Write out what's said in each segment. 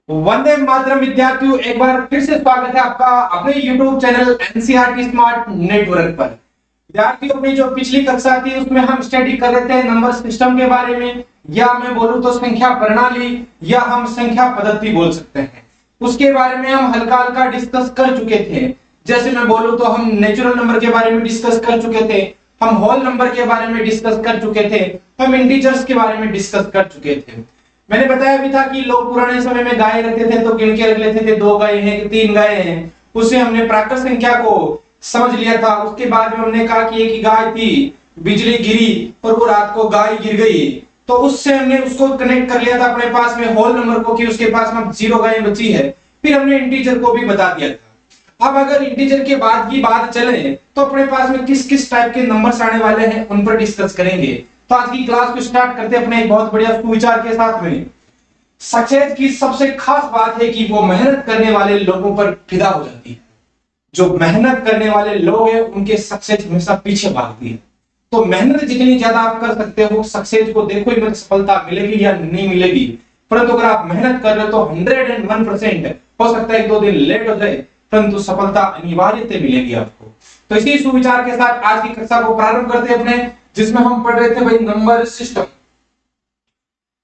वंदे मातरम विद्यार्थियों, एक बार फिर से स्वागत है आपका अपने YouTube channel NCERT smart network पर। विद्यार्थियों, अपनी जो पिछली कक्षा थी उसमें हम स्टडी कर रहे थे नंबर सिस्टम के बारे में, या मैं बोलूं तो संख्या प्रणाली, या हम संख्या पद्धति बोल सकते हैं। उसके बारे में हम हल्का हल्का डिस्कस कर चुके थे। जैसे मैं बोलूं तो हम नेचुरल नंबर के बारे में डिस्कस कर चुके थे, हम होल नंबर के बारे में डिस्कस कर चुके थे, हम इंटीजर्स के बारे में डिस्कस कर चुके थे। मैंने बताया भी था कि लोग पुराने समय में गाय रखते थे तो गिन के रख लेते थे, 2 गाय हैं कि 3 गाय हैं। उससे हमने प्राकृत संख्या को समझ लिया था। उसके बाद में हमने कहा कि एक ही गाय थी, बिजली गिरी और वो रात को गाय गिर गई, तो उससे हमने उसको कनेक्ट कर लिया था अपने पास में होल नंबर को कि उसके पास में 0 गाय बची है। फिर हमने इंटीजर को भी बता दिया था। अब अगर इंटीजर के बाद की बात चले तो अपने पास में किस किस टाइप के नंबर्स आने वाले हैं उन पर डिस्कस करेंगे। तो आज की क्लास को स्टार्ट करते हैं अपने एक बहुत बढ़िया सुविचार के साथ में। सक्सेस की सबसे खास बात है कि वो मेहनत करने वाले लोगों पर फिदा हो जाती है। जो मेहनत करने वाले लोग हैं उनके सक्सेस हमेशा पीछे भागती है। तो मेहनत जितनी ज्यादा आप कर सकते हो, सक्सेस को देखो ही मत सफलता मिलेगी या नहीं मिलेगी, परंतु अगर आप मेहनत कर रहे हो तो 101% हो सकता है 1-2 दिन लेट हो जाए, परंतु सफलता अनिवार्यता मिलेगी आपको। तो इसी सुविचार के साथ आज की कक्षा को प्रारंभ करते हैं अपने, जिसमें हम पढ़ रहे थे भाई नंबर सिस्टम।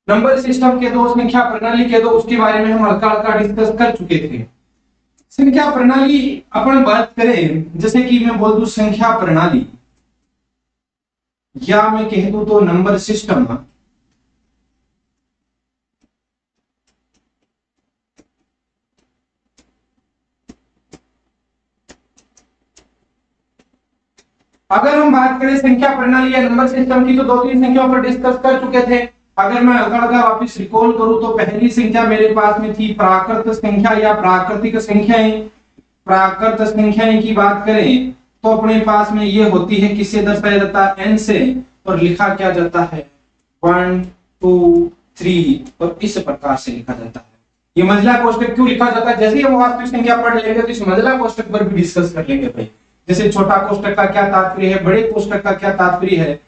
नंबर सिस्टम के दो, संख्या प्रणाली के दो, उसके बारे में हम हल्का हल्का डिस्कस कर चुके थे। संख्या प्रणाली अपन बात करें, जैसे कि मैं बोल दूं संख्या प्रणाली, या मैं कह दूं तो नंबर सिस्टम। अगर हम बात करें संख्या प्रणाली या नंबर सिस्टम की तो 2-3 संख्याओं पर डिस्कस कर चुके थे। अगर मैं हल्का वापस रिकॉल करूं तो पहली संख्या मेरे पास में थी प्राकृत संख्या या प्राकृतिक संख्याएं। प्राकृत संख्याएं की बात करें तो अपने पास में ये होती है, किससे दर्शाया जाता है, n से, और लिखा क्या जाता है 1 2 3, और इस प्रकार से लिखा जाता है। ये मंजिला कोष्ठक क्यों लिखा जाता है, जैसे ही हम वास्तविक संख्या पढ़ लेंगे तो इस मंजिला कोष्ठक पर भी डिस्कस कर लेंगे भाई। जैसे छोटा कोष्ठक का क्या तात्पर्य है, बड़े कोष्ठक का क्या तात्पर्य है,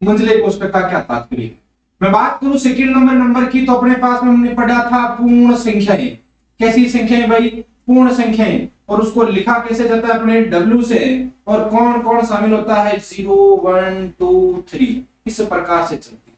मंझले कोष्ठक का क्या तात्पर्य है। मैं बात करूं सेकंड नंबर की, तो अपने पास में हमने पढ़ा था पूर्ण संख्याएं। कैसी संख्याएं भाई, पूर्ण संख्याएं। और उसको लिखा कैसे जाता है अपने W से, और कौन कौन शामिल होता है 0 1 2 3, इस प्रकार से चलती है।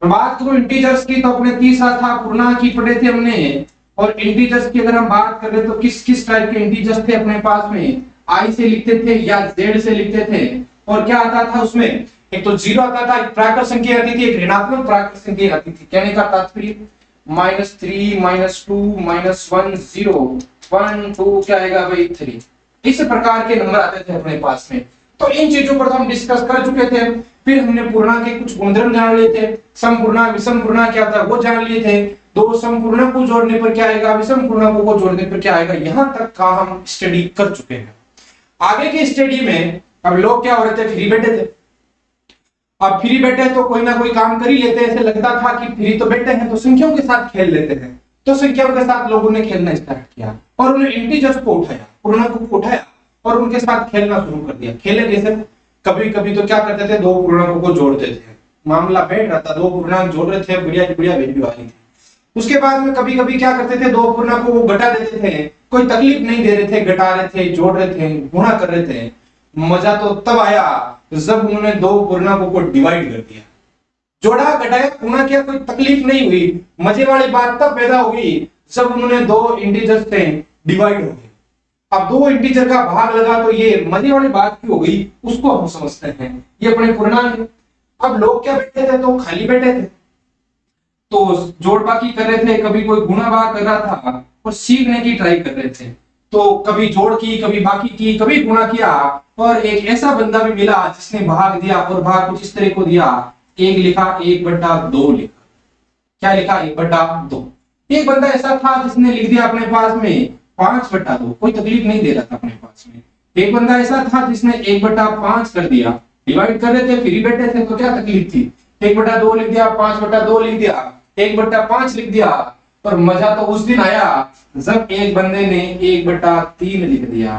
मैं बात करूं इंटीजर्स की तो अपने तीसरा था पूर्णांक की पढ़े थे हमने। और इंटीजर्स की अगर हम बात करें तो किस किस टाइप के इंटीजर्स थे अपने पास में, I से लिखते थे या Z से लिखते थे। और क्या आता था उसमें, एक तो 0 आता था, एक प्राकृत संख्या आती थी, एक ऋणात्मक प्राकृत संख्या आती थी। कहने का तात्पर्य -3 -2 -1 0 1 2 क्या आएगा भाई 3, इस प्रकार के नंबर आते थे अपने पास में। तो इन चीजों पर तो हम डिस्कस कर चुके थे। फिर हमने पूर्णांक के कुछ गुणधर्म जान लिए थे। समपूर्णांक विषम पूर्णांक क्या था वो जान लिए थे। दो समपूर्णांक को जोड़ने पर क्या आएगा, विषम पूर्णांकों को जोड़ने पर क्या आएगा, यहां तक का हम स्टडी कर चुके हैं। आगे की स्टडी में अब लोग क्या हो रहे थे, फ्री बैठे थे। अब फ्री बैठे तो कोई ना कोई काम कर ही लेते हैं। ऐसे लगता था कि फ्री तो बैठे हैं तो संख्याओं के साथ खेल लेते हैं। तो संख्याओं के साथ लोगों ने खेलना स्टार्ट किया और उन्हें इंटीजर्स को उठाया, पूर्णांकों को उठाया और उनके साथ खेलना शुरू कर दिया। खेले जैसे कभी कभी तो क्या करते थे, 2 पूर्णांकों को जोड़ते थे। मामला बैठ रहा था, 2 पूर्णांक जोड़ रहे थे, बढ़िया बढ़िया वैल्यू आ रही थी। उसके बाद में कभी कभी क्या करते थे, 2 पूर्णांकों को घटा देते थे। कोई तकलीफ नहीं दे रहे थे, घटा रहे थे, जोड़ रहे थे, गुणा कर रहे थे। मजा तो तब आया जब उन्होंने 2 पूर्णांकों को डिवाइड कर दिया। जोड़ा घटाया गुणा किया, कोई तकलीफ नहीं हुई। मजे वाली बात तब पैदा हुई जब उन्होंने 2 इंटीजर्स से डिवाइड हो गए। अब 2 इंटीजर का भाग लगा तो ये मजे वाली बात क्यों हो गई उसको हम समझते हैं। ये अपने पूर्णांक। अब लोग क्या बैठे थे, तो खाली बैठे थे, तो जोड़ बाकी कर रहे थे, कभी कोई गुणा भाग कर रहा था और सीखने की ट्राई कर रहे थे। तो कभी जोड़ की, कभी बाकी की, कभी गुणा किया। और एक ऐसा बंदा भी मिला जिसने भाग दिया, और भाग कुछ इस तरह को दिया, 1 लिखा 1/2 लिखा। क्या लिखा 1/2। एक बंदा ऐसा था जिसने लिख दिया अपने पास में 5/2, कोई तकलीफ नहीं दे रहा था अपने पास में। एक बंदा ऐसा था जिसने 1/5 कर दिया। डिवाइड कर रहे थे, फ्री बैठे थे तो क्या तकलीफ थी, 1/2 लिख दिया, 5/2 लिख दिया, 1/5 लिख दिया। पर मजा तो उस दिन आया जब एक बंदे ने 1/3 लिख दिया,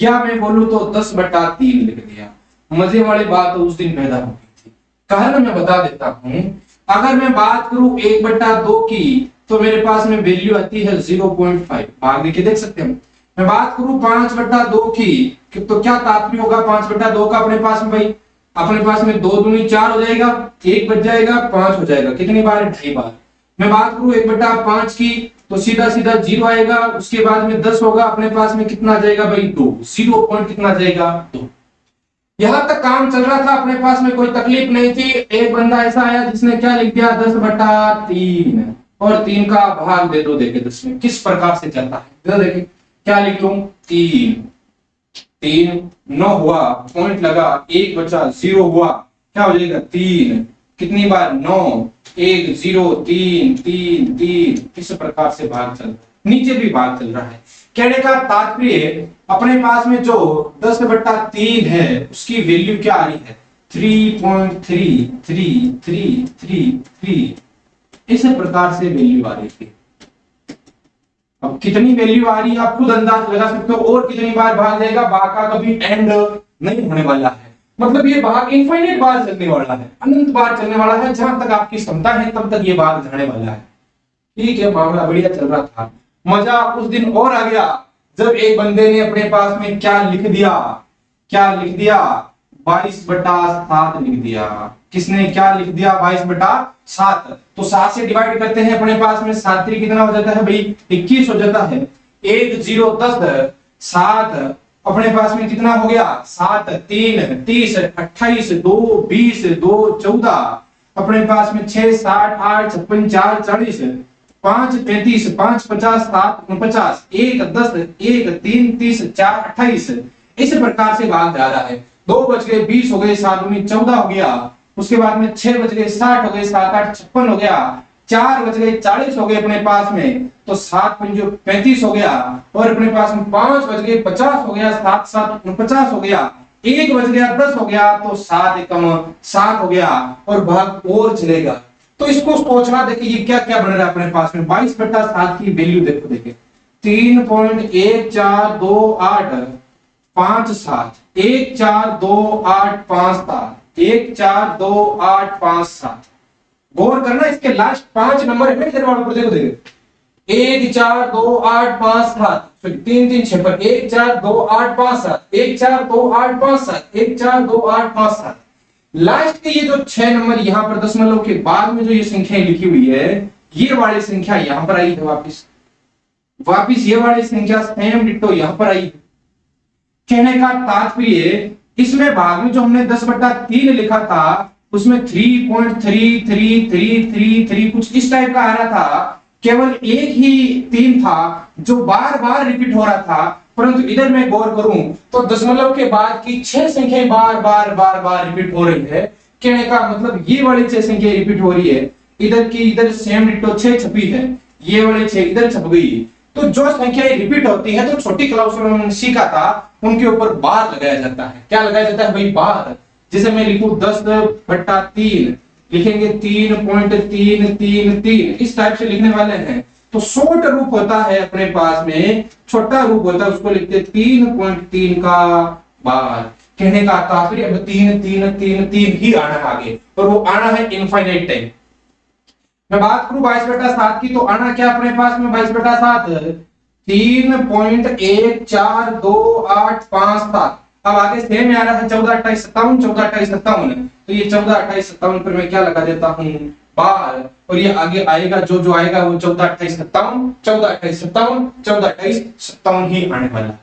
या मैं बोलूं तो 10/3 लिख दिया। मजे वाली बात तो उस दिन पैदा हो गई थी। कारण मैं बता देता हूं। अगर मैं बात करूं 1/2 की तो मेरे पास में वैल्यू आती है 0.5। भाग देके देख सकते हैं। मैं बात करूं 5/2 की, तो क्या तात्पर्य होगा 5/2 का अपने पास में भाई? अपने पास में 2 दूनी 4 हो जाएगा, 1 बच जाएगा, 5 हो जाएगा। कितनी बार? 2.5 बार। मैं बात करूं 1/5 की, तो सीधा सीधा 0 आएगा, उसके बाद में 10 होगा, अपने पास में कितना आ जाएगा भाई? 2। 0 पॉइंट कितना आ जाएगा? 2। यहां तक काम चल रहा था, अपने पास में कोई तकलीफ नहीं थी। एक बंदा ऐसा आया जिसने क्या लिख दिया? 10/3 और 3 का भाग दे दो देखे 10 में। किस प्रकार से चलता है देखिए, क्या लिख लूं? 3 9 हुआ, पॉइंट लगा, 1 बचा, 0 हुआ, क्या हो जाएगा? 3। कितनी बार? 9। 1 0 3 3 3। इस प्रकार से भाग चल रहा है, नीचे भी भाग चल रहा है। कहने का तात्पर्य अपने पास में जो 10/3 है उसकी वैल्यू क्या आ रही है? 3.3333। इस प्रकार से वैल्यू आ रही थी। अब कितनी वैल्यू आ रही है आप खुद अंदाज लगा सकते हो। और कितनी बार भाग जाएगा? भाग का कभी एंड नहीं होने वाला है। मतलब ये भाग इनफाइनाइट बार चलने वाला है, अनंत बार चलने वाला है। जहां तक आपकी क्षमता है तब तक ये भाग जाने वाला है। ठीक है, मामला बढ़िया चल रहा था। मजा उस दिन और आ गया जब एक बंदे ने अपने पास में क्या लिख दिया? 22/7 लिख दिया। किसने क्या लिख दिया? 22/7। तो 7 से डिवाइड करते हैं, अपने पास में 7 कितना हो जाता है भाई? 21 हो जाता है। 1 0 10 7 अपने पास में कितना हो गया? 7 3 30 28 2 20 2 14 अपने पास में 6 60 8 56 4 40 5 35 5 50 7 49 1 10 1 3 30 4 28। इस प्रकार से भाग जा रहा है। 2 बच गए 20 हो गए, 7 दूनी 14 हो गया, उसके बाद में 6 बच गए 60 हो गए, 7 8 56 हो गया, 4 बच गए 40 हो गए अपने पास में, तो 7 पंजो 35 हो गया, और अपने पास में 5 बच गए 50 हो गया, 7 7 49 हो गया, 1 बच गया 10 हो गया, तो 7 एकम 7 हो गया, और भाग और चलेगा। तो इसको सोचना, देखिए ये क्या क्या बन रहा है अपने पास में। 22/7 की वैल्यू देखो, देखिए 3.142857 1428557 1428557। गौर करना, इसके लास्ट 5 नंबर है इधर वालों पर, देखो देखो 1428557 3 3 6 पर 1428557 1428557 1428557। लास्ट के ये जो 6 नंबर यहां पर दशमलव के बाद में जो ये संख्या लिखी हुई है, ये वाली संख्या यहां पर आई है, वापिस ये वाली संख्या सेम डिट्टो यहां पर आई। कहने का तात्पर्य इसमें भाग में जो हमने 10/3 लिखा था उसमें 3.3333 कुछ इस टाइप का आ रहा था। केवल एक ही 3 था जो बार बार रिपीट हो रहा था, परंतु इधर मैं गौर करूं तो दशमलव के बाद की 6 संख्याएं बार बार बार बार रिपीट हो रही है। कहने का मतलब ये वाली 6 संख्या रिपीट हो रही है, इधर की इधर सेम डिट्टो 6 छपी है, ये वाली 6 इधर छप गई। तो जो संख्याएं रिपीट होती है, तो छोटी क्लास में हमने सीखा था उनके ऊपर बार लगाया जाता है। क्या लगाया जाता है भाई? बार। जैसे मैं लिखूं 10/3, लिखेंगे 3.333 इस टाइप से लिखने वाले हैं। तो शॉर्ट रूप होता है अपने पास में, छोटा रूप होता है, उसको लिखते 3.3 का बार। कहने का तात्पर्य अब 3 3 3 3 ही आना है आगे, और वो आना है इनफाइनाइट टाइम। मैं बात करूं 22/7 की, तो आना क्या अपने पास में 22/7? 3.1428557। अब आगे सेम आ रहा है 14 28 57 14 28 57। तो ये 14 28 57 पर मैं क्या लगा देता हूं? बार। और ये आगे आएगा जो आएगा वो 14 28 57 14 28 57 14 28 57 ही आने वाला है।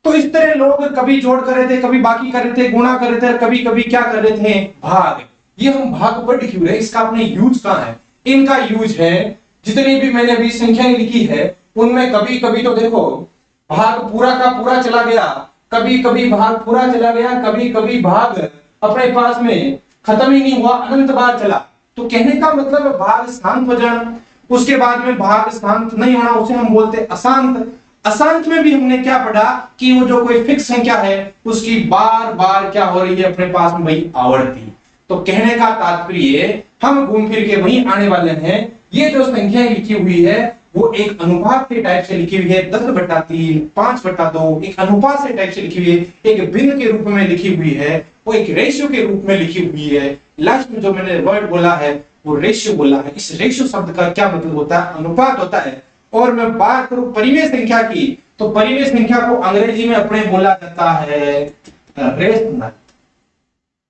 तो इस तरह लोग कभी जोड़ कर रहे थे, कभी बाकी कर रहे थे, गुणा कर रहे थे, कभी कभी क्या कर रहे थे? भाग। ये हम भाग पढ़ क्यों रहे? इसका अपने यूज कहां है? इनका यूज है, जितनी भी मैंने अभी संख्याएं लिखी है उनमें कभी कभी तो देखो भाग पूरा का पूरा चला गया, कभी कभी भाग पूरा चला गया, कभी कभी भाग अपने पास में खत्म ही नहीं हुआ, अनंत बार चला। तो कहने का मतलब भाग शांत हो जाना, उसके बाद में भाग शांत नहीं होना, उसे हम बोलते अशांत। अशांत में भी हमने क्या पढ़ा कि वो जो कोई फिक्स संख्या है उसकी बार बार क्या हो रही है अपने पास में भाई? आवर्ती। तो कहने का तात्पर्य हम घूम फिर के वहीं आने वाले हैं। ये जो संख्याएं लिखी हुई है वो एक अनुपात के टाइप से लिखी हुई है, 10/3 5/2 एक अनुपात से टाइप से लिखी हुई है, एक भिन्न के रूप में लिखी हुई है, वो एक रेशियो के रूप में लिखी हुई है। लास्ट में जो मैंने वर्ड बोला है वो रेशियो बोला है। इस रेशियो शब्द का क्या मतलब होता है? अनुपात होता है। और मैं बात करूं परिमेय संख्या की, तो परिमेय संख्या को अंग्रेजी में अपने बोला जाता है रेशनल।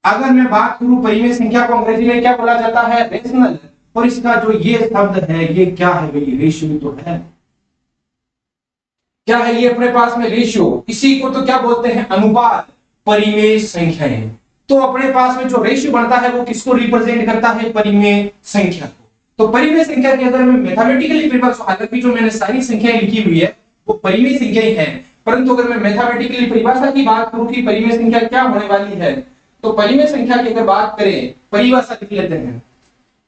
अगर मैं बात करूं परिमेय संख्या को अंग्रेजी में क्या बोला जाता है? रेशनल। और इसका जो ये शब्द है ये क्या है भाई? रेशियो तो है। क्या है ये अपने पास में? रेशियो। इसी को तो क्या बोलते हैं? अनुपात। परिमेय संख्याएं। तो अपने पास में जो रेशियो बनता है वो किसको रिप्रेजेंट करता है? परिमेय संख्या को। तो परिमेय संख्या की अगर मैं मैथमेटिकली परिभाषा, हालांकि जो मैंने सारी संख्याएं लिखी हुई है वो परिमेय संख्याएं हैं, परंतु अगर मैं मैथमेटिकली परिभाषा की बात करूं कि परिमेय संख्या क्या होने वाली है, तो परिमेय संख्या की अगर बात करें, परिभाषा लिख लेते हैं।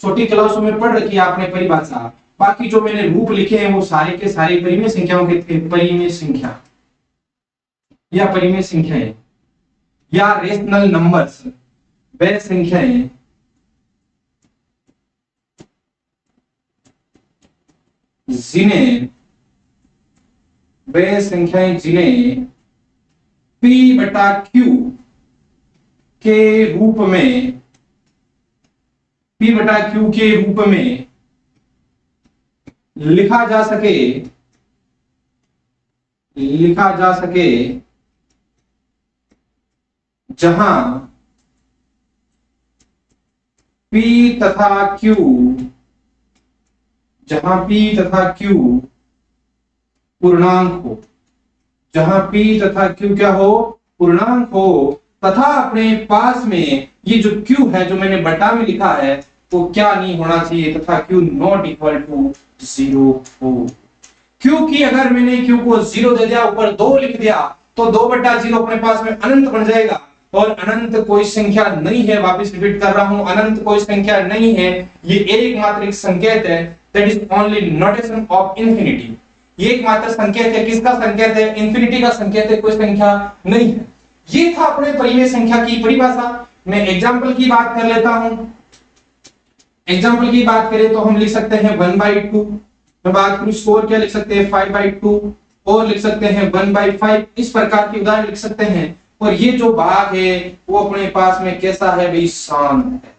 छोटी क्लासों में पढ़ रखी है आपने परिभाषा, बाकी जो मैंने रूप लिखे हैं वो सारे के सारे परिमेय संख्याओं के थे। परिमेय संख्या या परिमेय संख्याएं या रेशनल नंबर्स, वे संख्याएं जिन्हें जिन्हें P बटा Q के रूप में, P बटा Q के रूप में लिखा जा सके जहां P तथा Q पूर्णांक हो, जहां P तथा Q क्या हो? पूर्णांक हो, तथा अपने पास में ये जो Q है जो मैंने बटा में लिखा है वो क्या नहीं होना चाहिए? तथा Q नॉट इक्वल टू 0 हो। क्योंकि अगर मैंने Q को 0 दे दिया, ऊपर 2 लिख दिया, तो 2 बटा 0 अपने पास में अनंत बन जाएगा, और अनंत कोई संख्या नहीं है। वापस रिपीट कर रहा हूं, अनंत कोई संख्या नहीं है। ये एकमात्र एक संकेत है, that is only notation of infinity. ये एकमात्र संकेत है। किसका संकेत है? इंफिनिटी का संकेत है, कोई संख्या नहीं है। ये था अपने परिमेय संख्या की परिभाषा। मैं एग्जांपल की बात कर लेता हूं। एग्जांपल की बात करें तो हम लिख सकते हैं 1/2। मैं बात करूं स्कोर क्या लिख सकते हैं? 5/2, और लिख सकते हैं 1/5। इस प्रकार की उदाहरण लिख सकते हैं। और ये जो भाग है वो अपने पास में कैसा है भाई? शांत है।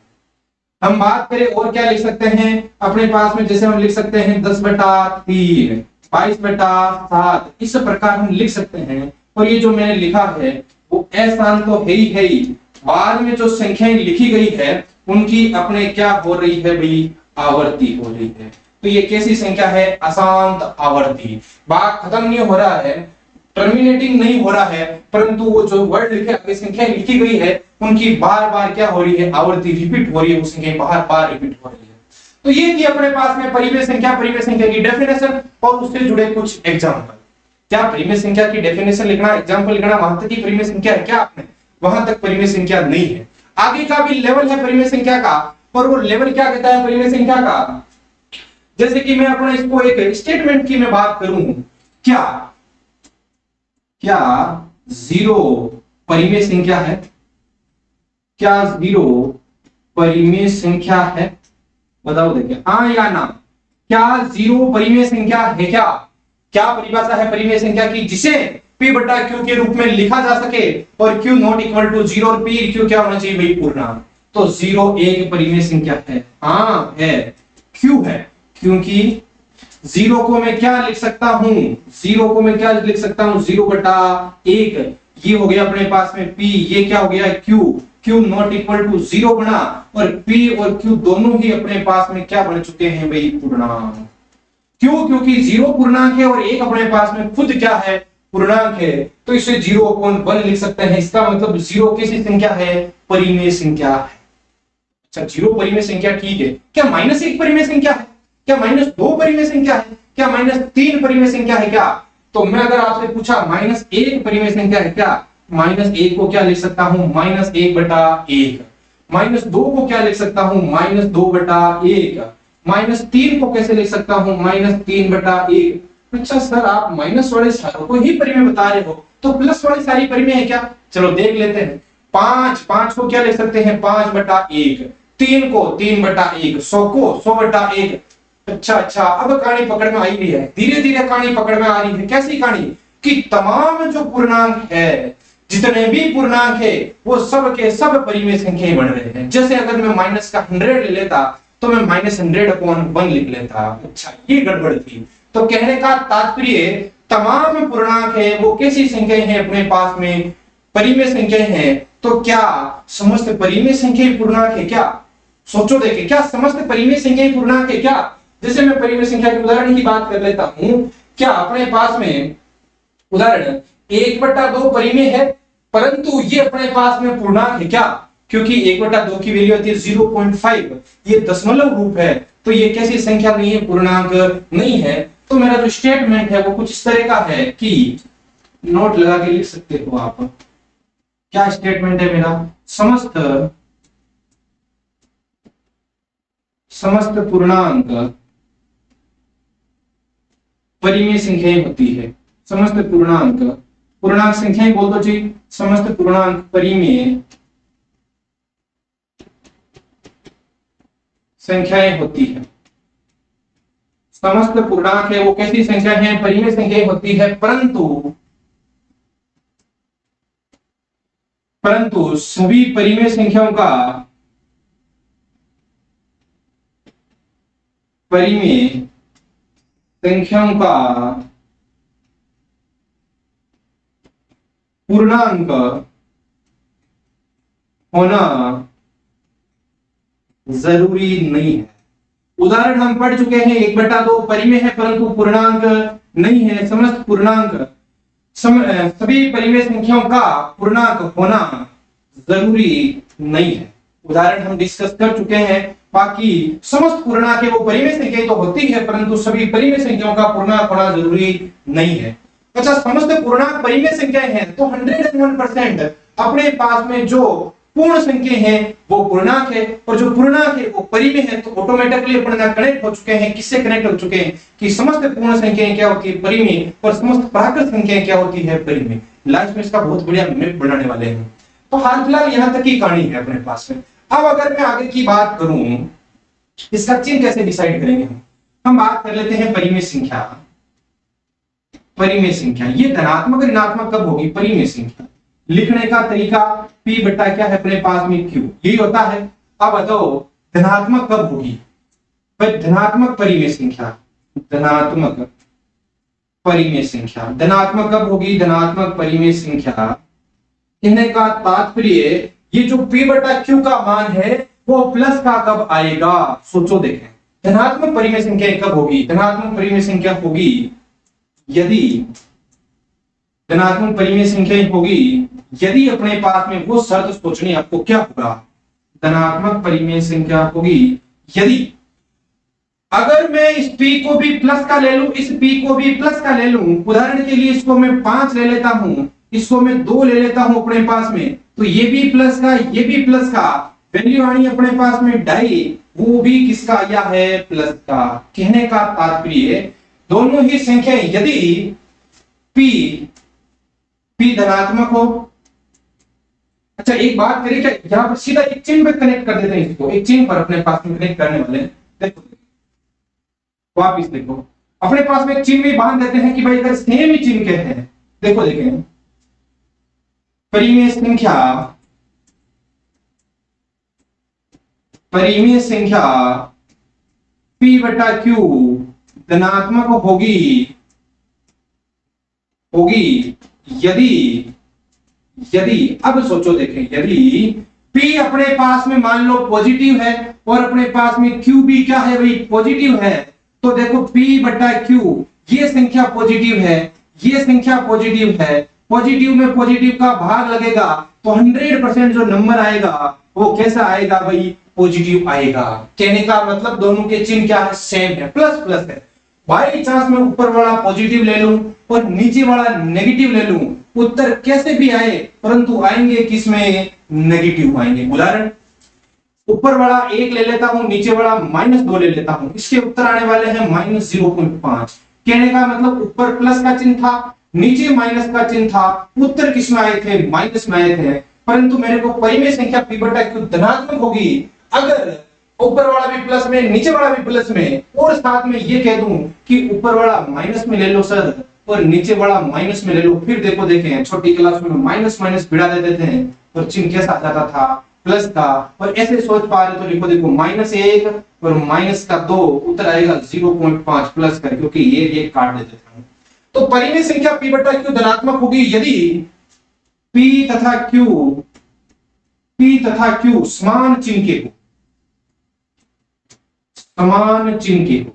हम बात करें और क्या लिख सकते हैं अपने पास में? जैसे हम लिख सकते हैं 10/3, 22/7, इस प्रकार हम लिख सकते हैं। और ये जो मैंने लिखा है वो अशांत तो है ही। बाद में जो संख्याएं लिखी गई है उनकी अपने क्या हो रही है भाई? आवर्ती हो रही है। तो ये कैसी संख्या है? अशांत आवर्ती। भाग खत्म नहीं हो रहा है, टर्मिनेटिंग नहीं हो रहा है, परंतु वो जो वर्ड लिखे, आगे संख्या लिखी गई है उनकी बार बार क्या हो रही है? आवर्ती रिपीट हो रही है, वो संख्या बार बार रिपीट हो रही है। तो ये थी अपने पास में परिमेय संख्या की डेफिनेशन और उससे जुड़े कुछ एग्जांपल। क्या परिमेय संख्या की डेफिनेशन लिखना, एग्जांपल लिखना, वहां तक की परिमेय संख्या है क्या आपने? वहां तक परिमेय संख्या नहीं है। आगे का भी लेवल है परिमेय संख्या का, और वो लेवल क्या कहता है परिमेय संख्या का? जैसे कि मैं अपना इसको एक स्टेटमेंट की मैं बात करूं, क्या 0 परिमेय संख्या है? क्या 0 परिमेय संख्या है? बताओ देखिए, हाँ या ना। क्या 0 परिमेय संख्या है? क्या परिभाषा है परिमेय संख्या की? जिसे P बटा Q के रूप में लिखा जा सके और Q नॉट इक्वल टू 0, और P Q क्या होना चाहिए भाई? पूर्णांक। तो 0 एक परिमेय संख्या है। हाँ है, क्यों है? क्योंकि 0 को मैं क्या लिख सकता हूं? 0 को मैं क्या लिख सकता हूं? 0/1। ये हो गया अपने पास में P, ये क्या हो गया? Q नॉट इक्वल टू 0 बना, और P और Q दोनों ही अपने पास में क्या बन चुके हैं भाई? पूर्णांक। क्यों? क्योंकि 0 पूर्णांक है और 1 अपने पास में खुद क्या है? पूर्णांक है। तो इसे 0/1 लिख सकते हैं। इसका मतलब 0 कैसी संख्या है? परिमेय संख्या है। अच्छा, 0 परिमेय संख्या ठीक है। क्या -1 परिमेय संख्या है? क्या -2 परिमेय संख्या है? क्या -3 परिमेय संख्या है क्या? तो मैं अगर आपसे पूछा -1 परिमेय संख्या है क्या? -1 को क्या लिख सकता हूं? -1/1। -2 को क्या लिख सकता हूं? -2/1। -3 को कैसे लिख सकता हूं? -3/1। अच्छा सर, आप माइनस वाले सारों को ही परिमेय बता रहे हो, तो प्लस वाली सारी परिमेय है क्या? चलो देख लेते हैं। 5 को क्या लिख सकते हैं? 5/1। 3 को 3/1। 100 को 100/1। अच्छा, अब कहानी पकड़ में आई रही है, धीरे धीरे कहानी पकड़ में आ रही है। कैसी कहानी? कि तमाम जो पूर्णांक है, जितने भी पूर्णांक है, वो सब के सब परिमेय संख्याएं बन रहे हैं। जैसे अगर मैं माइनस का 100 ले लेता तो मैं -100/1 लिख लेता। अच्छा, ये गड़बड़ थी। तो कहने का तात्पर्य तमाम पूर्णांक है वो कैसी संख्याएं हैं अपने पास में, परिमेय संख्याएं हैं। तो क्या समस्त परिमेय संख्याएं पूर्णांक है क्या? सोचो देखे, क्या समस्त परिमेय संख्याएं पूर्णांक है क्या? जैसे मैं परिमेय संख्या के उदाहरण की बात कर लेता हूं। क्या अपने पास में उदाहरण 1/2 परिमेय है, परंतु ये अपने पास में पूर्णांक है क्या? क्योंकि 1/2 की वैल्यू आती है 0.5, ये दशमलव रूप है, तो ये कैसी संख्या नहीं है, पूर्णांक नहीं है। तो मेरा जो स्टेटमेंट है वो कुछ इस तरह का है कि नोट लगा के लिख सकते हो आप। क्या स्टेटमेंट है मेरा? समस्त पूर्णांक परिमेय संख्याएं होती है। समस्त पूर्णांक संख्याएं बोल दो जी। समस्त पूर्णांक परिमेय संख्याएं होती है। समस्त पूर्णांक है वो कैसी संख्या है? परिमेय संख्याएं होती है, परंतु सभी परिमेय संख्याओं का पूर्णांक होना जरूरी नहीं है। उदाहरण हम पढ़ चुके हैं, 1/2 परिमेय है परंतु पूर्णांक नहीं है। समस्त पूर्णांक सभी परिमेय संख्याओं का पूर्णांक होना जरूरी नहीं है। उदाहरण हम डिस्कस कर चुके हैं। बाकी समस्त पूर्णांक है वो परिमेय संख्याएं तो होती है, परंतु सभी परिमेय संख्याओं का पूर्णांक होना जरूरी नहीं है। अच्छा, समस्त पूर्णांक परिमेय संख्याएं हैं तो 101% अपने पास में जो पूर्ण संख्या है वो पूर्णांक है, और जो पूर्णांक है वो परिमेय है। तो ऑटोमेटिकली अपन कनेक्ट हो चुके हैं। किससे कनेक्ट हो चुके हैं कि समस्त पूर्ण संख्याएं क्या होती है? परिमेय। और समस्त प्राकृत संख्याएं क्या होती है? परिमेय। लास्ट में इसका बहुत बढ़िया मैप बनाने वाले हैं। तो हाल फिलहाल यहां तक की कहानी है अपने पास में। अब अगर मैं आगे की बात करूं, इसका चिन्ह कैसे डिसाइड करेंगे हम बात कर लेते हैं परिमेय संख्या। ये धनात्मक ऋणात्मक कब होगी? परिमेय संख्या। लिखने का तरीका p बटा क्या है अपने पास में? q, यही होता है। अब बताओ धनात्मक कब होगी? भाई धनात्मक परिमेय संख्या धनात्मक कब होगी? धनात्मक परिमेय संख्या। कहने का तात्पर्य ये जो p बटा q का मान है वो प्लस का कब आएगा? सोचो देखें, धनात्मक परिमेय संख्या कब होगी? धनात्मक परिमेय संख्या होगी यदि अपने पास में वो शर्त सोचनी आपको क्या होगा? धनात्मक परिमेय संख्या होगी यदि अगर मैं इस p को भी प्लस का ले लूं, इस p को भी प्लस का ले लूं। उदाहरण के लिए इसको मैं 5 ले लेता हूं, इसको मैं 2 ले लेता हूं अपने पास में, तो ये भी प्लस का, ये भी प्लस का, वैल्यू आनी अपने पास में 2.5, वो भी किसका आया है? प्लस का। कहने का तात्पर्य दोनों ही संख्याएं यदि p धनात्मक हो। अच्छा, एक बात करें क्या, यहां पर सीधा एक चिन्ह पे कनेक्ट कर देते हैं इसको, एक चिन्ह पर अपने पास में कनेक्ट करने वाले हैं। देखो वापिस देखो, अपने पास में एक चिन्ह भी बांध देते हैं कि भाई अगर सेम ही चिन्ह कहते हैं। देखो देखें, परिमेय संख्या p बटा q धनात्मक होगी यदि अब सोचो देखें, यदि p अपने पास में मान लो पॉजिटिव है और अपने पास में q भी क्या है भाई? पॉजिटिव है। तो देखो p बटा q, ये संख्या पॉजिटिव है, ये संख्या पॉजिटिव है, पॉजिटिव में पॉजिटिव का भाग लगेगा तो 100% जो नंबर आएगा वो कैसा आएगा भाई? पॉजिटिव आएगा। कहने का मतलब दोनों के चिन्ह क्या है? सेम है, प्लस प्लस है। बाई चांस में ऊपर वाला पॉजिटिव ले लूं और नीचे वाला नेगेटिव ले लूं, उत्तर कैसे भी आए परंतु आएंगे किसमें? नेगेटिव आएंगे। उदाहरण, ऊपर वाला 1 ले लेता हूं, नीचे वाला -2 ले लेता हूं, इसके उत्तर आने वाले हैं -0.5। कहने का मतलब ऊपर प्लस का चिन्ह था, नीचे माइनस का चिन्ह था, उत्तर किस में आए थे? माइनस में आए थे। परंतु मेरे को परिमेय संख्या p बटा q धनात्मक होगी अगर ऊपर वाला भी प्लस में, नीचे वाला भी प्लस में, और साथ में ये कह दूं कि ऊपर वाला माइनस में ले लो सर और नीचे वाला माइनस में ले लो। फिर देखो देखें, छोटी क्लास में माइनस माइनस भिड़ा देते थे और चिन्ह कैसा आ जाता था? प्लस का। और ऐसे सोच पा रहे तो लिखो, देखो -1 और माइनस का 2 उत्तर आएगा 0.5 प्लस का, क्योंकि ये काट देते थे। तो परिमेय संख्या p बटा q धनात्मक होगी यदि p तथा q समान चिन्ह के हो, समान चिन्ह के हो।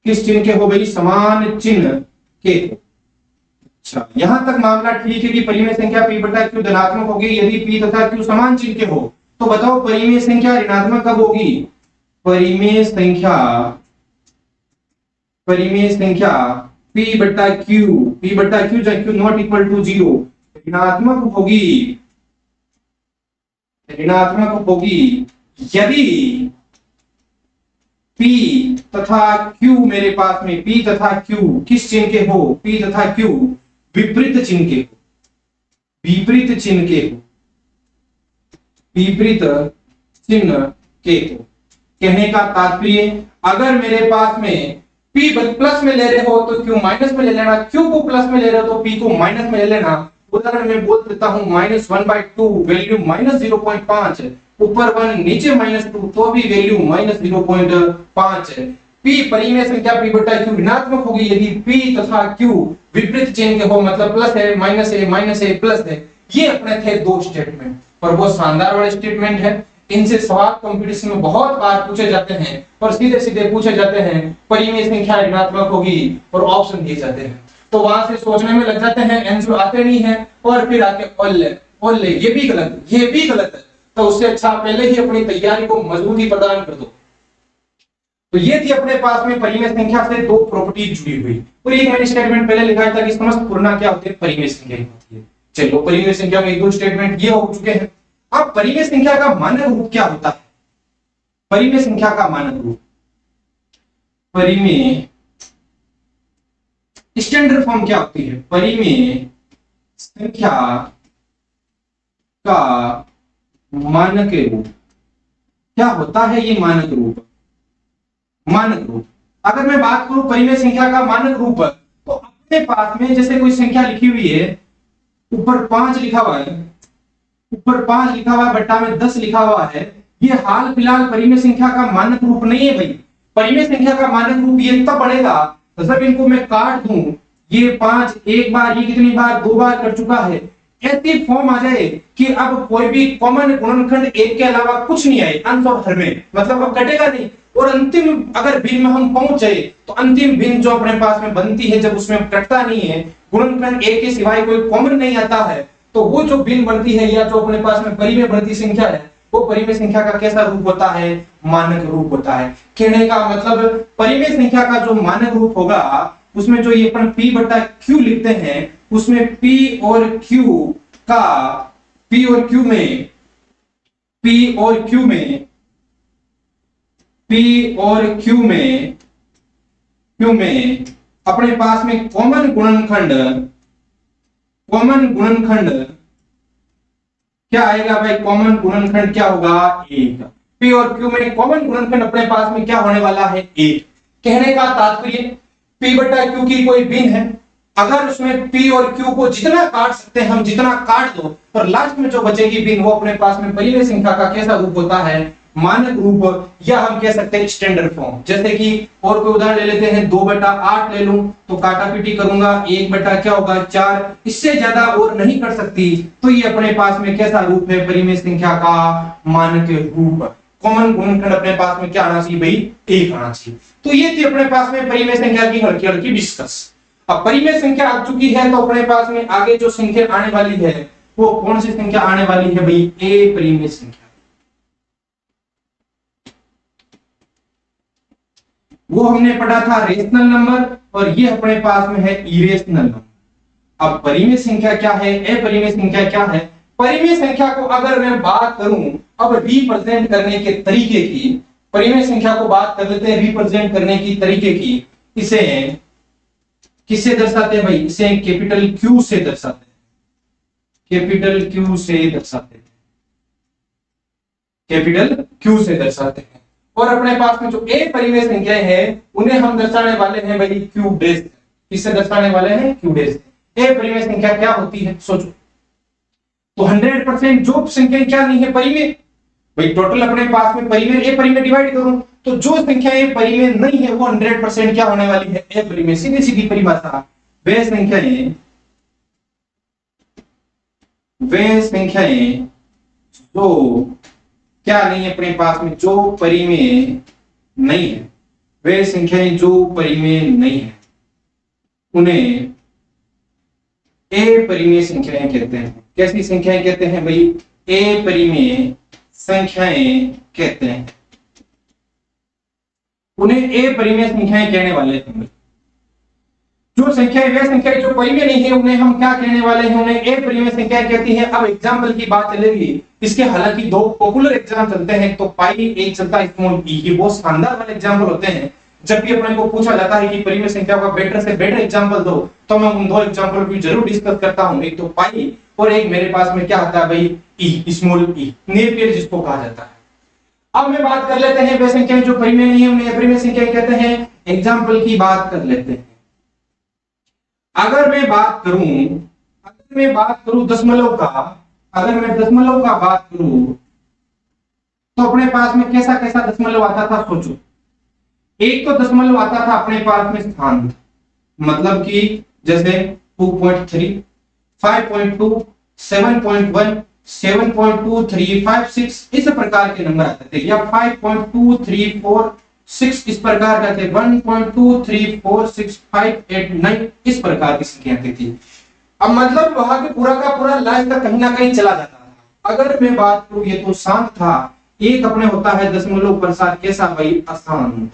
किस चिन्ह के हो भाई? समान चिन्ह के हो। अच्छा, यहां तक मामला ठीक है कि परिमेय संख्या p बटा q धनात्मक होगी यदि p तथा q समान चिन्ह के हो। तो बताओ परिमेय संख्या ऋणात्मक कब होगी? परिमेय संख्या p बटा q जब q नॉट इक्वल टू 0 ऋणात्मक होगी यदि p तथा q मेरे पास में p तथा q किस चिन्ह के हो? p तथा q विपरीत चिन्ह के हो, विपरीत चिन्ह के हो, विपरीत चिन्ह के हो। कहने का तात्पर्य, अगर मेरे पास में p प्लस में ले रहे हो तो q माइनस में ले लेना, q को प्लस में ले रहे हो तो p को माइनस में ले लेना। उदाहरण में बोल देता हूं -1/2 वैल्यू -0.5, ऊपर 1 नीचे -2 तो भी वैल्यू -0.5 है। p परिमेय संख्या p बटा q ऋणात्मक होगी यदि p तथा q विपरीत चिन्ह के हो, मतलब प्लस है माइनस है प्लस है। ये अपने थे दो स्टेटमेंट और वो शानदार वाले स्टेटमेंट है। इनसे सवाल कंपटीशन में बहुत बार पूछे जाते हैं और सीधे सीधे पूछे जाते हैं परिमेय संख्या ऋणात्मक होगी और ऑप्शन दिए जाते हैं, तो वहां से सोचने में लग जाते हैं, आंसर आते नहीं है और फिर आके ओले ये भी गलत है। तो उससे अच्छा पहले ही अपनी तैयारी को मजबूती प्रदान कर दो। तो ये थी अपने पास में परिमेय संख्या से दो प्रॉपर्टीज जुड़ी हुई और एक मैंने स्टेटमेंट पहले लिखा था कि समस्त पूर्णा क्या होती है? परिमेय संख्या होती है। चलो परिमेय संख्या में एक दो स्टेटमेंट ये हो चुके हैं। अब परिमेय संख्या का मानक रूप क्या होता है? परिमेय संख्या का मानक रूप, परिमेय स्टैंडर्ड फॉर्म क्या होती है? परिमेय संख्या का मानक रूप क्या होता है? ये मानक रूप अगर मैं बात करूं परिमेय संख्या का मानक रूप, तो अपने पास में जैसे कोई संख्या लिखी हुई है, ऊपर 5 लिखा हुआ है, बट्टा में 10 लिखा हुआ है, ये हाल फिलहाल परिमेय संख्या का मानक रूप नहीं है भाई। परिमेय संख्या का मानक रूप ये तब बढ़ेगा जब इनको मैं काट दूं, ये 5 एक बार, ये कितनी बार? 2 बार कर चुका है। ऐसी फॉर्म आ जाए कि अब कोई भी कॉमन गुणनखंड एक के अलावा कुछ नहीं आए, अंश और हर में, मतलब अब कटेगा नहीं। और अंतिम अगर भिन्न में हम पहुंच जाए तो अंतिम भिन्न जो अपने पास में बनती है, जब उसमें कटता नहीं है, गुणनखंड एक के सिवाय कोई कॉमन नहीं आता है, तो वो जो भिन्न बनती है या जो अपने पास में परिमेय बढ़ती संख्या है, वो परिमेय संख्या का कैसा रूप होता है? मानक रूप होता है। कहने का मतलब परिमेय संख्या का जो मानक रूप होगा उसमें जो ये अपन p बटा q लिखते हैं, उसमें p और q में अपने पास में कॉमन गुणनखंड क्या आएगा भाई? कॉमन गुणनखंड क्या होगा? 1। p और q में कॉमन गुणनखंड अपने पास में क्या होने वाला है? 1। कहने का तात्पर्य, p बटा q की कोई भिन्न है, अगर उसमें p और q को जितना काट सकते हैं हम जितना काट दो, पर लास्ट में जो बचेगी भिन्न वो अपने पास में परिमेय संख्या का कैसा रूप होता है? मानक रूप, या हम कह सकते हैं स्टैंडर्ड फॉर्म। जैसे कि और कोई उदाहरण ले लेते हैं, 2/8 ले लूं तो काटापीटी करूंगा, 1 बटा क्या होगा? 4। इससे ज्यादा और नहीं कर सकती, तो ये अपने पास में कैसा रूप है? परिमेय संख्या का मानक रूप। कॉमन गुणनखंड अपने पास में क्या आना चाहिए भाई? 1 आना चाहिए। तो ये थी अपने पास में परिमेय संख्या की हल्की डिस्कस। अब परिमेय संख्या आ चुकी है तो अपने पास में आगे जो संख्या आने वाली है वो कौन सी संख्या आने वाली है भाई? ए परिमेय संख्या। वो हमने पढ़ा था रेशनल नंबर और ये अपने पास में है इरेशनल नंबर। अब परिमेय संख्या क्या है? अपरिमेय संख्या क्या है? परिमेय संख्या को अगर मैं बात करूं अब रिप्रेजेंट करने के तरीके की, परिमेय संख्या को बात कर लेते हैं रिप्रेजेंट करने की तरीके की। इसे किससे दर्शाते हैं भाई? इसे कैपिटल Q से दर्शाते हैं, कैपिटल Q से दर्शाते हैं, कैपिटल Q से दर्शाते हैं। और अपने पास में जो ए परिमेय संख्याएं हैं उन्हें हम दर्शाने वाले हैं भाई Q डैश। किससे दर्शाने वाले हैं? Q dash. ए परिमेय संख्या क्या होती है? सोचो। तो 100% जो संख्या क्या नहीं है? परिमेय। भाई टोटल अपने पास में परिमेय ए परिमेय डिवाइड करूं तो जो संख्या ए परिमेय नहीं है वो 100% क्या होने वाली है, ए परिमेय। सीधी सीधी परिभाषा, वे संख्याएं जो क्या नहीं है अपने पास में, जो परिमेय नहीं है, वे संख्याएं जो परिमेय नहीं है उन्हें ए परिमेय संख्याएं कहते हैं। कैसी संख्याएं कहते हैं भाई, ए परिमेय संख्याएं कहते हैं, उन्हें ए परिमेय संख्याएं कहने वाले हैं। जो संख्याएं वे संख्याएं जो परिमेय नहीं है उन्हें हम क्या कहने वाले हैं, उन्हें ए परिमेय संख्याएं कहती है। अब एग्जाम्पल की बात चलेगी, इसके हालांकि दो पॉपुलर एग्जाम चलते हैं, तो पाई एक चलता है स्मॉल ई, ये बहुत शानदार वाले एग्जाम्पल होते हैं। जब भी अपने को पूछा जाता है कि परिमेय संख्या का बेटर से बेटर एग्जाम्पल दो, तो मैं उन दो एग्जाम्पल भी जरूर डिस्कस करता हूं, एक तो पाई और एक मेरे पास में क्या आता है भाई ई, स्मॉल ई, नेपियर जिसको कहा जाता है। अब मैं बात कर लेते हैं वे संख्याएं जो परिमेय नहीं है उन्हें अपरिमेय संख्याएं कहते हैं। एग्जाम्पल की बात कर लेते हैं। अगर मैं बात करूं दशमलव का, अगर मैं दशमलव का बात करूं तो अपने पास में कैसा कैसा दशमलव आता था, सोचो। एक तो दशमलव आता था अपने पास में स्थान, मतलब कि जैसे 2.3, 5.2, 7.1, 7.2356 इस प्रकार के नंबर आते थे, या 5.2346 इस प्रकार का थे, 1.23465889 इस प्रकार की संख्या आती थी। अब मतलब वहां के पूरा का पूरा लाइन तक कहीं ना कहीं चला जाता था। अगर मैं बात करूं ये तो शांत था। एक अपने होता है दशमलव प्रसार, कैसा भाई, अशांत।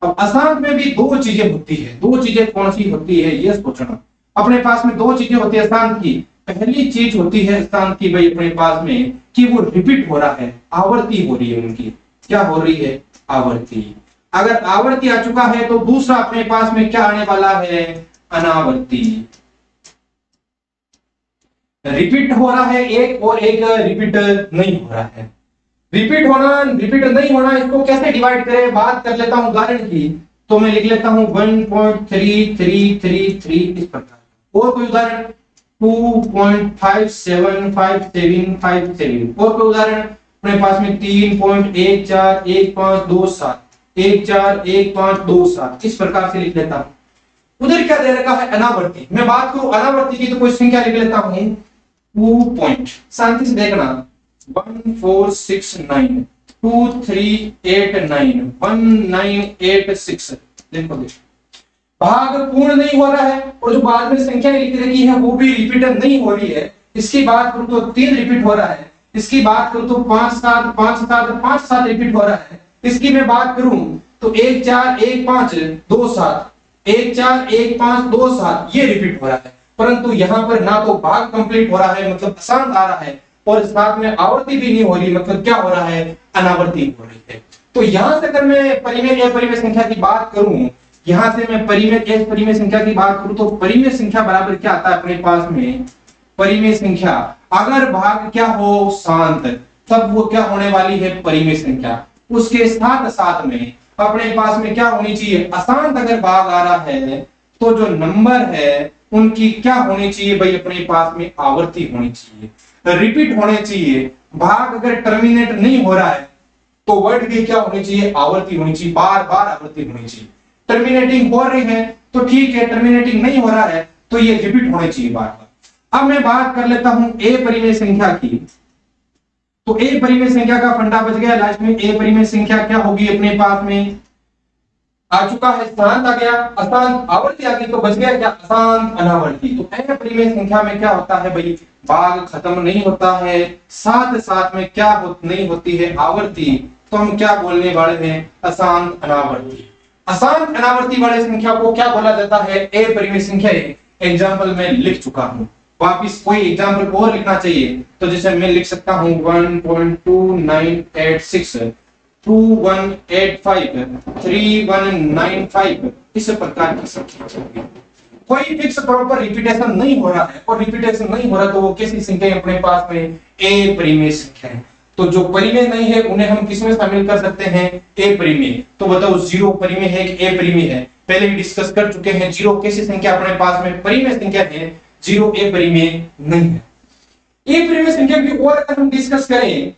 अब अशांत में भी दो चीजें होती है, दो चीजें कौन सी होती है ये सोचना। अपने पास में दो चीजें होती है अशांत की। पहली चीज होती है अशांत की भाई अपने पास में कि वो रिपीट हो रहा है, आवर्ती हो रही है उनकी, क्या हो रही है, आवर्ती। अगर आवर्ती आ चुका है तो दूसरा अपने पास में क्या आने वाला है, अनावर्ती। रिपीट हो रहा है एक और एक रिपीट नहीं हो रहा है। रिपीट होना रिपीट नहीं होना, इसको कैसे डिवाइड करें, बात कर लेता हूं उदाहरण की। तो मैं लिख लेता हूं 1.3333 इस प्रकार। और कोई उदाहरण 2.575757 और कोई उदाहरण अपने पास में 3.141527 141527 इस प्रकार से लिख लेता हूं। उधर क्या दे रखा है, अनावर्ती। मैं बात करूं अनावर्ती की तो कोई संख्या लिख लेता हूं 2. शांति से देखना, 1469 2389 1986। देखो भाग पूर्ण नहीं हो रहा है और जो बाद में संख्या लिख रखी है वो भी रिपीट नहीं हो रही है। इसकी बात करूं तो 3 रिपीट हो रहा है। इसकी बात करूं तो 5 7 5 7 5 7 रिपीट हो रहा है। इसकी मैं बात करूं तो 1 4 1 5 2 7 1 4 1 5 2 7 ये रिपीट हो रहा है। परंतु यहाँ पर ना तो भाग कंप्लीट हो रहा है, मतलब अशांत आ रहा है, और साथ में आवर्ती भी नहीं हो रही, मतलब क्या हो रहा है, अनावर्ती हो रही है। तो यहां से अगर मैं परिमेय अपरिमेय संख्या की बात करूं, यहां से मैं परिमेय परिमेय संख्या की बात करूं तो परिमेय संख्या बराबर क्या आता है अपने पास में, परिमेय संख्या अगर भाग क्या हो, शांत, तब वो क्या होने वाली है, परिमेय संख्या। उसके साथ साथ में अपने पास में क्या होनी चाहिए, अशांत अगर भाग आ रहा है तो जो नंबर है उनकी क्या होनी चाहिए भाई, अपने पास में आवर्ती होनी चाहिए, रिपीट होने चाहिए। भाग अगर टर्मिनेट नहीं हो रहा है तो वर्ड की क्या होनी चाहिए, आवर्ती होनी चाहिए, बार बार आवर्ती होनी चाहिए। टर्मिनेटिंग हो रही है तो ठीक है, टर्मिनेटिंग नहीं हो रहा है तो ये रिपीट होने चाहिए बार बार। अब मैं बात कर लेता हूं ए परिमेय संख्या की। तो ए परिमेय संख्या का फंडा बच गया। लास्ट में ए परिमेय संख्या क्या होगी, अपने पास में आ चुका है, शांत आ गया, अशांत आवर्ती आ गई, तो बच गया क्या, अशांत अनावर्ती। तो ए परिमेय संख्या में क्या होता है भाई, भाग खत्म नहीं होता है, साथ साथ में क्या नहीं होती है, आवर्ती। तो हम क्या बोलने वाले हैं, अशांत अनावर्ती। अशांत अनावर्ती वाले संख्या को क्या बोला जाता है, ए परिमेय संख्या। एग्जाम्पल में लिख चुका हूं, वापिस कोई एग्जाम्पल और लिखना चाहिए तो जैसे मैं लिख सकता हूं 1.2986 2185 3195 इस प्रकार की संख्या। कोई फिक्स प्रॉपर रिपीटेशन नहीं हो रहा है, और रिपीटेशन नहीं हो रहा तो वो कैसी संख्या अपने पास में, ए परिमेय संख्या है। तो जो परिमेय नहीं है उन्हें हम किसमें शामिल कर सकते हैं, ए परिमेय। तो बताओ जीरो परिमेय है कि ए परिमेय है, पहले ही डिस्कस कर चुके हैं। जीरो कैसी संख्या अपने पास में, परिमेय संख्या है, जीरो ए परिमेय नहीं है। ए परिमेय संख्या की और अगर हम डिस्कस करें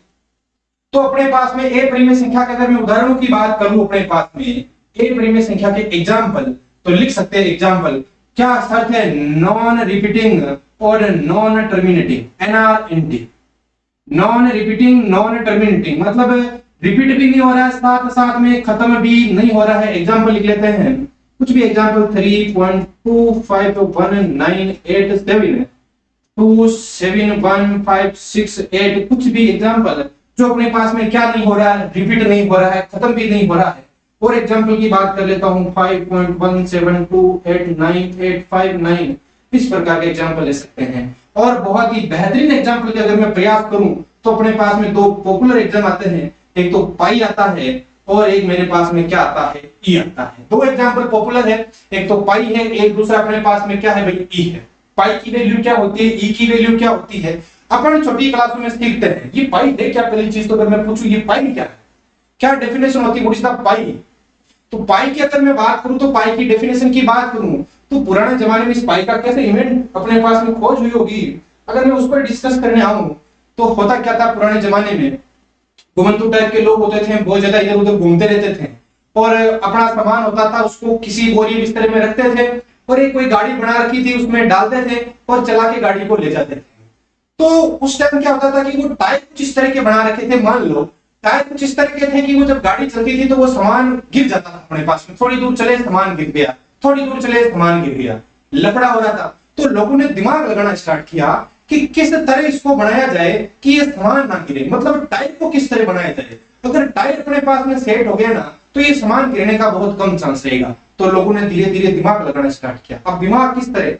तो अपने पास में ए परिमेय संख्या के अगर मैं उदाहरणों की बात करूं अपने पास में ए परिमेय संख्या के एग्जाम्पल, तो लिख सकते हैं एग्जाम्पल क्या अर्थ है, नॉन रिपीटिंग और non terminating, NRNT, non repeating non terminating, मतलब रिपीट भी नहीं हो रहा है साथ साथ में खत्म भी नहीं हो रहा है। एग्जाम्पल लिख लेते हैं, कुछ भी एग्जाम्पल 3.2519887 27156 कुछ भी एग्जाम्पल जो अपने पास में क्या नहीं हो रहा है, रिपीट नहीं हो रहा है, खत्म भी नहीं हो रहा है। और एग्जाम्पल की बात कर लेता हूं 5.172898859, इस प्रकार के एग्जाम्पल ले सकते हैं। और बहुत ही बेहतरीन एग्जाम्पल के अगर मैं प्रयास करूं तो अपने पास में दो पॉपुलर एग्जाम आते हैं, एक तो पाई आता है और एक मेरे पास में क्या आता है, ई आता है। दो एग्जाम्पल पॉपुलर है, एक तो पाई है, एक दूसरा अपने पास में क्या है भाई, ई है। पाई की वैल्यू क्या होती है, ई की वैल्यू क्या होती है, अपन छोटी क्लासों में सीखते हैं। ये पाई है क्या, पहली चीज तो अगर मैं पूछूं ये पाई क्या है, क्या डेफिनेशन होती है, व्हाट इज द पाई। तो पाई की अगर मैं बात करूं तो पाई की डेफिनेशन की बात करूं तो पुराने जमाने में इस पाई का कैसे इवेंट अपने पास में खोज हुई होगी, अगर मैं उस पर डिस्कस करने आऊं तो होता क्या था, पुराने जमाने में घुमंतू टाइप के लोग होते थे, बहुत ज्यादा इधर उधर घूमते रहते थे और अपना सामान होता था उसको किसी बोरी बिस्तर में रखते थे और एक कोई गाड़ी बना रखी थी उसमें डालते थे और चला के गाड़ी को ले जाते थे। तो उस टाइम क्या होता था कि वो टायर कुछ इस तरह के बना रखे थे, मान लो टायर कुछ इस तरह के थे कि वो जब गाड़ी चलती थी तो वो सामान गिर जाता था अपने पास में, थोड़ी दूर चले सामान गिर गया, थोड़ी दूर चले सामान गिर गया, लफड़ा हो रहा था। तो लोगों ने दिमाग लगाना स्टार्ट किया कि किस तरह इसको बनाया जाए कि ये सामान ना गिरे, मतलब टायर को किस तरह बनाया जाए। अगर टायर अपने पास में सेट हो गया ना तो ये सामान गिरने का बहुत कम चांस रहेगा। तो लोगों ने धीरे धीरे दिमाग लगाना स्टार्ट किया। अब दिमाग किस तरह,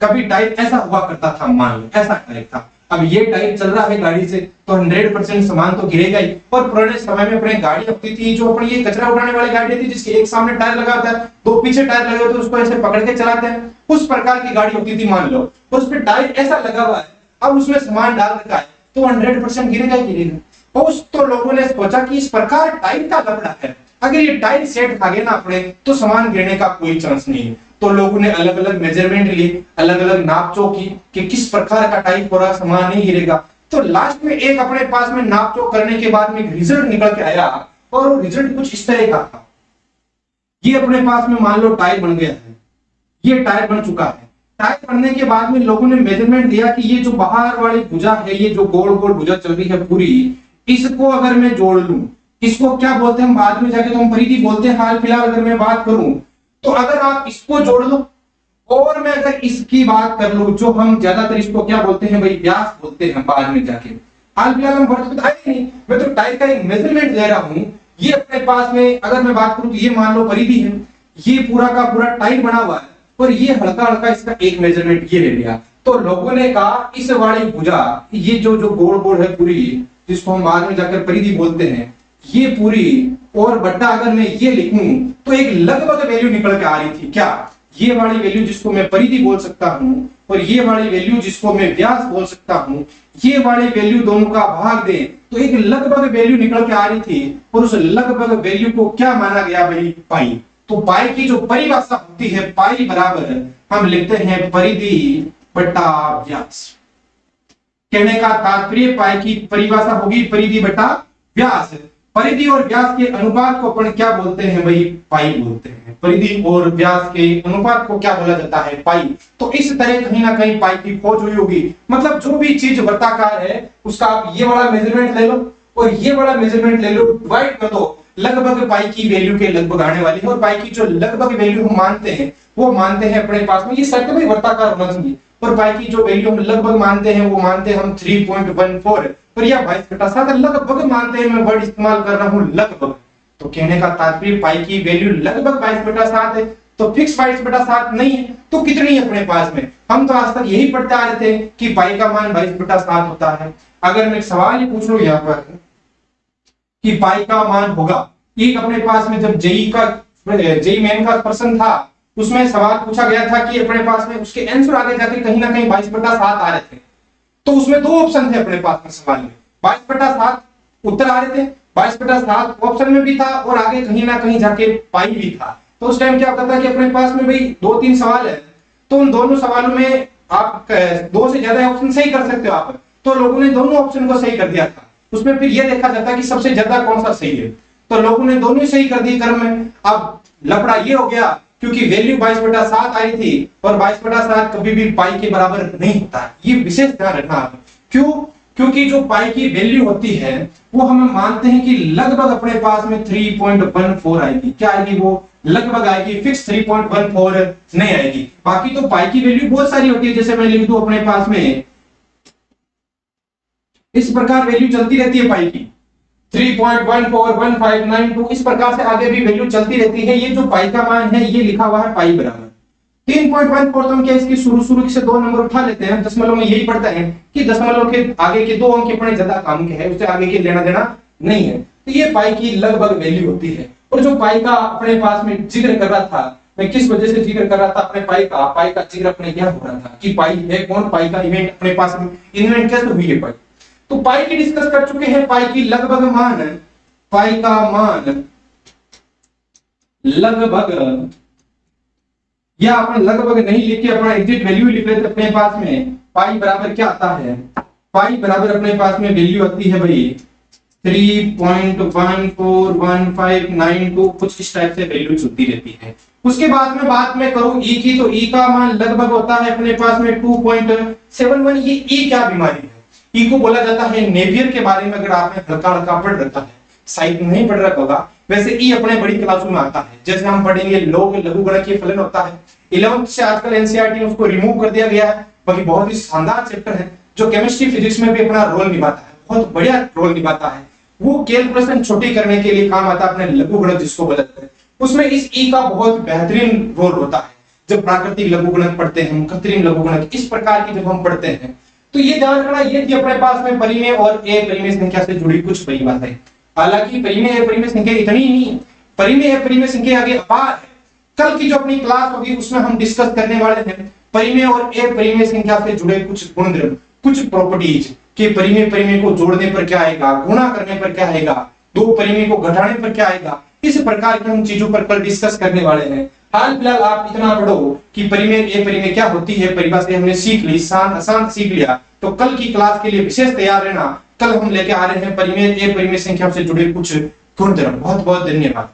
कभी टायर ऐसा हुआ करता था, मान लो ऐसा टायर था, अब ये टायर चल रहा है गाड़ी से तो 100% सामान तो गिरेगा ही। और पुराने समय में अपने गाड़ी होती थी जो अपनी ये कचरा उठाने वाली गाड़ी थी जिसके एक सामने टायर लगा होता है, दो पीछे टायर लगे होते हैं, उसको ऐसे पकड़ के चलाते हैं, उस प्रकार की गाड़ी होती थी मान लो, और उस पर टायर ऐसा लगा हुआ है, अब उसमें सामान डाल रखा है तो 100% गिरेगा ही गिरेगा। और तो लोगों ने सोचा कि इस प्रकार टायर का लफड़ा है, अगर ये टायर सेट खा गया ना अपने तो सामान गिरने का कोई चांस नहीं है। तो लोगों ने अलग अलग मेजरमेंट लिए, अलग अलग नापचोक की कि किस प्रकार का टाइप हो रहा, सामान नहीं गिरेगा। तो लास्ट में एक अपने पास में नापचोक करने के बाद में एक रिजल्ट निकल के आया और वो रिजल्ट कुछ इस तरह का था। ये अपने पास में मान लो टायर बन गया है, ये टायर बन चुका है। टायर बनने के बाद में लोगों ने मेजरमेंट दिया कि ये जो बाहर वाली भुजा है, ये जो गोल गोल भुजा चल रही है पूरी, इसको अगर मैं जोड़ लूं, इसको क्या बोलते हैं बाद में जाके तो हम परिधि बोलते हैं, हाल फिलहाल अगर मैं बात करूं तो अगर आप इसको जोड़ लो और मैं अगर इसकी बात कर लूं, जो हम ज्यादातर इसको क्या बोलते हैं भाई, व्यास बोलते हैं बाद में जाके, हाल फिलहाल हम वर्ड बताए नहीं, मैं तो टायर का एक मेजरमेंट ले रहा हूं। ये अपने पास में अगर मैं बात करूं तो ये मान लो परिधि है, ये पूरा का पूरा टायर बना हुआ है और ये हल्का हल्का इसका एक मेजरमेंट ये ले लिया। तो लोगों ने कहा इस वाली भुजा, ये जो जो गोल गोल है पूरी, जिसको हम बाद में जाकर परिधि बोलते हैं, ये पूरी और बट्टा अगर मैं ये लिखूं तो एक लगभग वैल्यू निकल के आ रही थी। क्या, ये वाली वैल्यू जिसको मैं परिधि बोल सकता हूं और ये वाली वैल्यू जिसको मैं व्यास बोल सकता हूं, ये वाली वैल्यू दोनों का भाग दे तो एक लगभग वैल्यू निकल के आ रही थी और उस लगभग वैल्यू को क्या माना गया भाई, पाई। तो पाई की जो परिभाषा होती है, पाई बराबर हम लिखते हैं परिधि बट्टा व्यास। कहने का तात्पर्य पाई की परिभाषा होगी परिधि बट्टा व्यास। परिधि और व्यास के अनुपात को अपन क्या बोलते हैं भाई, पाई बोलते हैं। परिधि और व्यास के अनुपात को क्या बोला जाता है, पाई। तो इस तरह कहीं ना कहीं पाई की खोज हुई होगी। मतलब जो भी चीज वृत्ताकार है उसका आप ये वाला मेजरमेंट ले लो और ये वाला मेजरमेंट ले लो, डिवाइड कर दो, लगभग पाई की वैल्यू के लगभग आने वाली है। और पाई की जो लगभग वैल्यू हम मानते हैं वो मानते हैं अपने पास में ये सत्य में वृत्ताकार होना चाहिए, और पाई की जो वैल्यू हम लगभग मानते हैं वो मानते हैं हम 3.14 और या 22/7 लगभग मानते हैं। मैं वर्ड इस्तेमाल कर रहा हूं लगभग। तो कहने का तात्पर्य पाई की वैल्यू लगभग 22/7 है, तो फिक्स 22/7 नहीं है तो कितनी है अपने पास में। हम तो आज तक यही पढ़ते आ रहे थे कि पाई का मान 22/7 होता है। अगर मैं एक सवाल ही पूछ लूं यहाँ पर कि पाई का मान होगा, एक अपने पास में जब जेई मेन का प्रश्न था उसमें सवाल पूछा गया था कि अपने पास में उसके आंसर आगे जाके कहीं ना कहीं 22/7 आ रहे थे। तो उसमें दो ऑप्शन थे अपने पास में सवाल में, 22/7 उत्तर आ रहे थे, 22/7 ऑप्शन में भी था और आगे कहीं ना कहीं जाके पाई भी था। तो उस टाइम क्या होता था कि अपने पास में भाई 2-3 सवाल है तो उन दोनों सवालों में आप 2 से ज्यादा ऑप्शन सही कर सकते हो आप। तो लोगों ने दोनों ऑप्शन को सही कर दिया था। उसमें फिर यह देखा जाता है कि सबसे ज्यादा कौन सा सही है। तो लोगों ने दोनों सही कर दी क्रम में। अब लफड़ा ये हो गया क्योंकि वैल्यू 22/7 आई थी और 22/7 कभी भी पाई के बराबर नहीं होता है, ये विशेष ध्यान रखना है। क्यों? क्योंकि जो पाई की वैल्यू होती है वो हम मानते हैं कि लगभग अपने पास में 3.14 आएगी। क्या आएगी? वो लगभग आएगी, फिक्स 3.14 नहीं आएगी। बाकी तो पाई की वैल्यू बहुत सारी होती है, जैसे मैं लिख दूं अपने पास में इस प्रकार वैल्यू चलती रहती है पाई की 3.141592, इस प्रकार से आगे भी वैल्यू चलती रहती है। ये जो पाई का मान है ये लिखा हुआ है पाई बराबर 3.14। तो हम क्या इसकी शुरू से 2 नंबर उठा लेते हैं। दशमलव में यही पढ़ता है कि दशमलव के आगे के 2 अंक अपने ज्यादा काम के है, उससे आगे के लेना देना नहीं है। तो ये पाई की लगभग वैल्यू होती है। और जो पाई का अपने पास में जिक्र कर रहा था, मैं किस वजह से जिक्र कर रहा था अपने पाई का जिक्र अपने क्या हो रहा था कि पाई है कौन, पाई का इवेंट अपने पास में इन्वेंट कैसे हुई है पाई। तो पाई की डिस्कस कर चुके हैं, पाई की लगभग मान, पाई का मान लगभग, या अपन लगभग नहीं लिख के अपना एग्जैक्ट वैल्यू लिख लेते अपने पास में। पाई बराबर क्या आता है? पाई बराबर अपने पास में वैल्यू आती है भाई 3.141592, कुछ इस टाइप से वैल्यू चलती रहती है। उसके बाद में बात में करूं ई की, तो ई का मान लगभग होता है अपने पास में 2.71। ये ई क्या बीमारी है? ई को बोला जाता है नेवियर के बारे में अगर आपने हल्का हल्का पढ़ रखा है, साइड नहीं पढ़ रखा होगा, वैसे ई अपने बड़ी क्लासों में आता है। जैसे हम पढ़ेंगे लोग लघुगणकीय फलन होता है, 11th से आजकल एनसीईआरटी ने उसको रिमूव कर दिया गया है, बाकी बहुत ही शानदार चैप्टर है जो केमिस्ट्री फिजिक्स में भी अपना रोल निभाता है, बहुत बढ़िया रोल निभाता है। वो कैलकुलेशन छोटी करने के लिए काम आता है, अपने लघुगणक जिसको बोलते हैं, उसमें इस ई का बहुत बेहतरीन रोल होता है। जब प्राकृतिक लघुगणक पढ़ते हैं, कृत्रिम लघुगणक, इस प्रकार की जब हम पढ़ते हैं, तो ये ध्यान रखना ये थी अपने पास में परिमेय और ए परिमेय संख्या से जुड़ी कुछ परिभाषाएं। हालांकि परिमेय परिमेय संख्या इतनी नहीं, परिमेय परिमेय संख्या आगे अपार है। कल की जो अपनी क्लास होगी उसमें हम डिस्कस करने वाले हैं परिमेय और ए परिमेय संख्या से जुड़े कुछ गुणधर्म, कुछ प्रॉपर्टीज कि परिमेय परिमेय को जोड़ने पर क्या आएगा, गुणा करने पर क्या आएगा, दो परिमेय को घटाने पर क्या आएगा, इस प्रकार की हम चीजों पर कल डिस्कस करने वाले हैं। हाल फिलहाल आप इतना पढ़ो कि परिमेय ए परिमेय क्या होती है, परिभाषा हमने सीख ली, आसान सीख लिया। तो कल की क्लास के लिए विशेष तैयार रहना। कल हम लेके आ रहे हैं परिमेय ए परिमेय संख्या से जुड़े कुछ गुणधर्म। बहुत बहुत धन्यवाद।